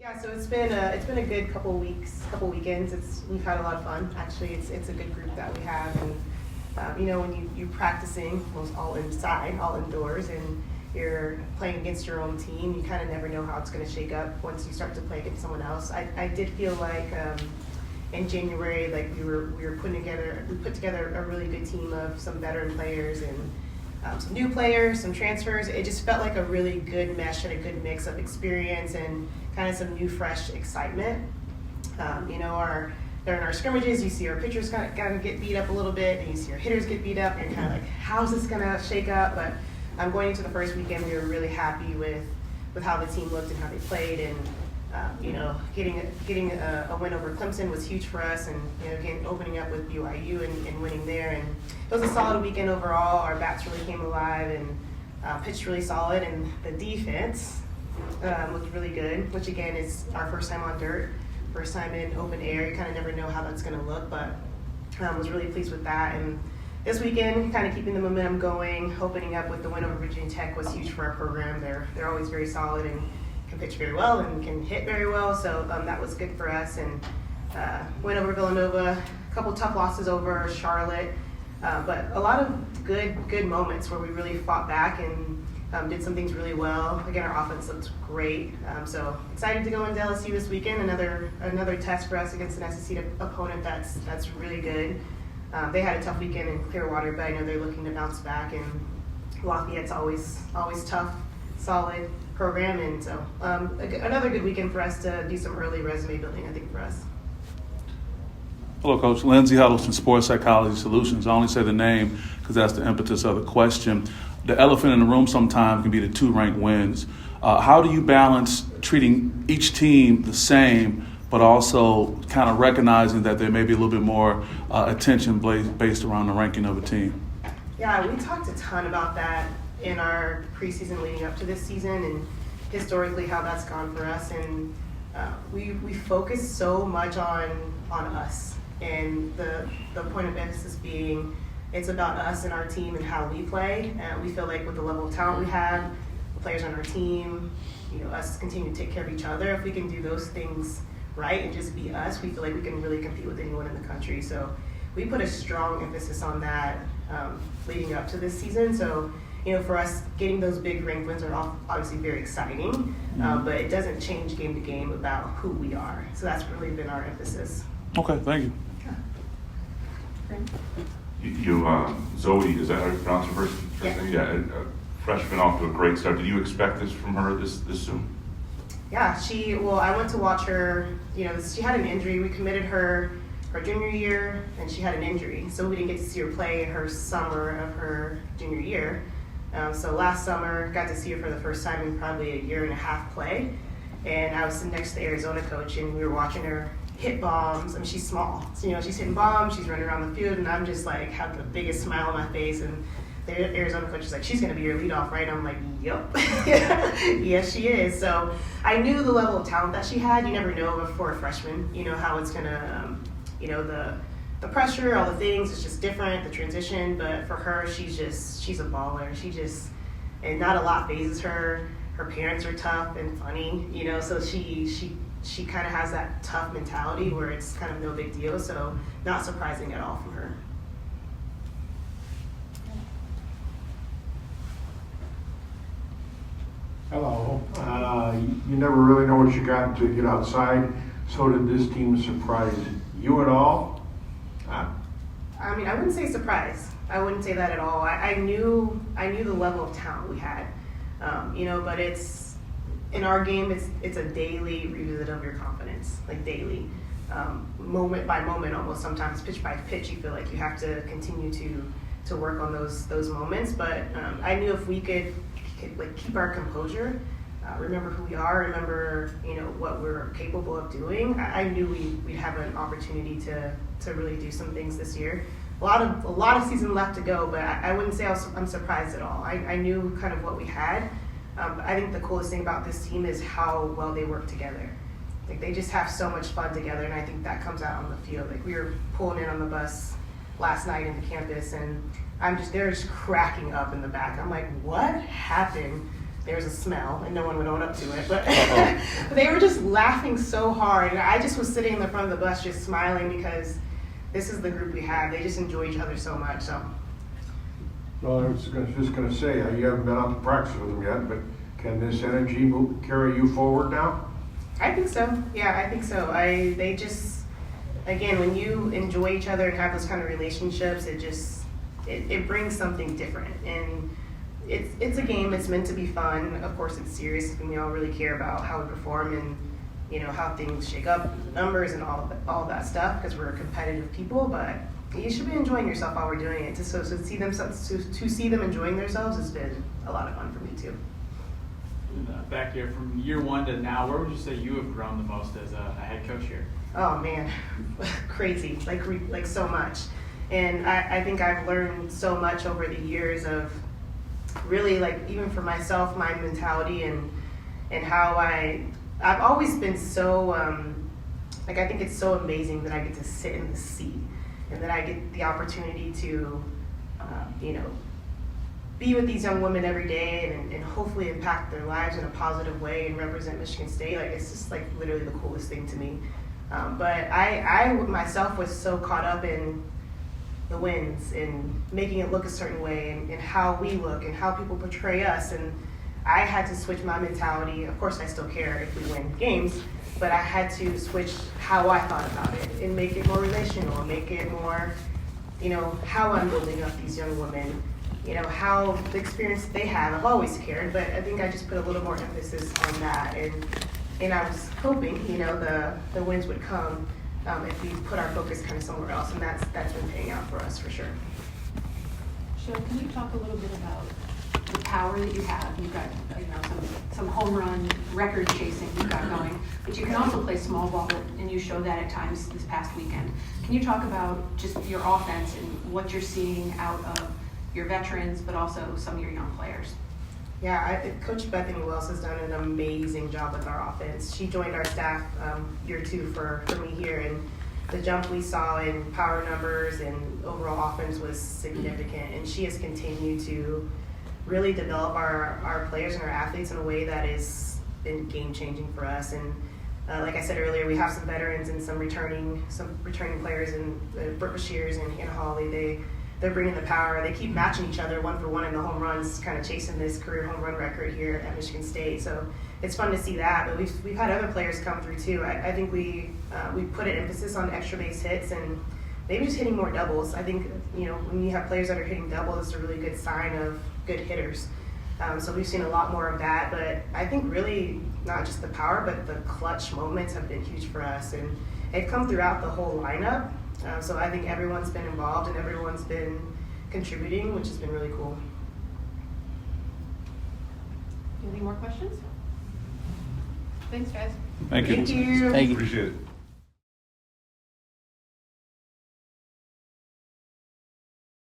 Yeah, so it's been a good couple weeks, couple weekends. We've had a lot of fun. Actually, it's a good group that we have, and when you're practicing, most all inside, all indoors, and you're playing against your own team, you kind of never know how it's going to shake up once you start to play against someone else. I did feel like in January, like we put together a really good team of some veteran players and some new players, some transfers. It just felt like a really good mesh and a good mix of experience and kind of some new, fresh excitement. During our scrimmages, you see our pitchers kind of get beat up a little bit, and you see our hitters get beat up, and you're kind of like, how's this going to shake up? But going into the first weekend, we were really happy with how the team looked and how they played, and getting a win over Clemson was huge for us, and again opening up with BYU and winning there, and it was a solid weekend overall. Our bats really came alive and pitched really solid, and the defense looked really good, which again is our first time on dirt, first time in open air. You kind of never know how that's going to look, but was really pleased with that. And this weekend, kind of keeping the momentum going, opening up with the win over Virginia Tech was huge for our program. They're always very solid and can pitch very well and can hit very well, so that was good for us. And went over Villanova, a couple tough losses over Charlotte, but a lot of good moments where we really fought back and did some things really well. Again, our offense looked great, so excited to go into LSU this weekend. Another test for us against an SEC opponent that's really good. They had a tough weekend in Clearwater, but I know they're looking to bounce back, and Lafayette's always tough, solid program, and so another good weekend for us to do some early resume building, I think, for us. Hello, Coach. Lindsay Huddleston, Sports Psychology Solutions. I only say the name because that's the impetus of the question. The elephant in the room sometimes can be the 2 ranked wins. How do you balance treating each team the same, but also kind of recognizing that there may be a little bit more attention based around the ranking of a team? Yeah, we talked a ton about that in our preseason leading up to this season, and historically how that's gone for us. And we focus so much on us, and the point of emphasis being it's about us and our team and how we play. We feel like with the level of talent we have, the players on our team, us continue to take care of each other. If we can do those things right and just be us, we feel like we can really compete with anyone in the country. So we put a strong emphasis on that leading up to this season. So for us, getting those big ranked wins are obviously very exciting, but it doesn't change game to game about who we are. So that's really been our emphasis. Okay, thank you. Zoe, is that how you pronounce her first name? Yeah, a freshman off to a great start. Did you expect this from her this soon? Yeah, I went to watch her, she had an injury. We committed her junior year, and she had an injury. So we didn't get to see her play her summer of her junior year. So last summer, got to see her for the first time in probably a year and a half play. And I was sitting next to the Arizona coach, and we were watching her hit bombs. I mean, she's small. So, she's hitting bombs, she's running around the field, and I'm just like, have the biggest smile on my face. And the Arizona coach is like, she's going to be your leadoff, right? I'm like, yep. Yes, she is. So I knew the level of talent that she had. You never know for a freshman, how it's going to, the pressure, all the things, it's just different, the transition. But for her, she's a baller. And not a lot phases her. Her parents are tough and funny, so she kind of has that tough mentality where it's kind of no big deal. So not surprising at all from her. Hello. You never really know what you got until you get outside. So did this team surprise you at all? I mean, I wouldn't say surprise. I wouldn't say that at all. I knew the level of talent we had, but it's in our game. It's a daily revisit of your confidence, like daily, moment by moment, almost sometimes pitch by pitch. You feel like you have to continue to work on those moments. But I knew if we could like keep our composure, remember who we are, remember what we're capable of doing. I knew we'd have an opportunity to really do some things this year. A lot of season left to go, but I wouldn't say I'm surprised at all. I knew kind of what we had. I think the coolest thing about this team is how well they work together. Like they just have so much fun together, and I think that comes out on the field. Like we were pulling in on the bus last night into campus, and they're just cracking up in the back. I'm like, what happened there was a smell and no one would own up to it, but Uh-oh. they were just laughing so hard. And I just was sitting in the front of the bus just smiling because this is the group we have. They just enjoy each other so much. So. Well, I was just gonna say, you haven't been out to practice with them yet, but can this energy carry you forward now? I think so. Yeah, I think so. They just, again, when you enjoy each other and have those kind of relationships, it brings something different. And it's a game. It's meant to be fun. Of course, it's serious, and we all really care about how we perform and how things shake up, numbers, and all that stuff because we're competitive people. But you should be enjoying yourself while we're doing it. To see them enjoying themselves has been a lot of fun for me too. Back here, from year one to now, where would you say you have grown the most as a head coach here? Oh man, crazy, like so much. And I think I've learned so much over the years of really, like, even for myself, my mentality and how I've always been so, I think it's so amazing that I get to sit in the seat and that I get the opportunity to, be with these young women every day and hopefully impact their lives in a positive way and represent Michigan State. Like, it's just like literally the coolest thing to me. But I myself was so caught up in the wins and making it look a certain way and how we look and how people portray us. And I had to switch my mentality. Of course, I still care if we win games, but I had to switch how I thought about it and make it more relational, make it more, how I'm building up these young women. How the experience they have. I've always cared, but I think I just put a little more emphasis on that. And I was hoping, the wins would come if we put our focus kind of somewhere else, and that's been paying out for us for sure. Sharon, can you talk a little bit about the power that you have? You've got some home run record chasing you've got going, but you can also play small ball, and you showed that at times this past weekend. Can you talk about just your offense and what you're seeing out of your veterans, but also some of your young players? Yeah, Coach Bethany Wells has done an amazing job with our offense. She joined our staff year 2 for me here, and the jump we saw in power numbers and overall offense was significant. And she has continued to really develop our players and our athletes in a way that has been game-changing for us. And like I said earlier, we have some veterans and some returning players in Brooke Shears and Hannah Hawley. They're bringing the power. They keep matching each other 1 for 1 in the home runs, kind of chasing this career home run record here at Michigan State. So it's fun to see that. But we've had other players come through too. I think we put an emphasis on extra base hits and maybe just hitting more doubles. I think when you have players that are hitting doubles, it's a really good sign of good hitters. So we've seen a lot more of that. But I think really not just the power, but the clutch moments have been huge for us, and they've come throughout the whole lineup. So I think everyone's been involved and everyone's been contributing, which has been really cool. Any more questions? Thanks, guys. Thank you. Thank you. Thank you. Appreciate it.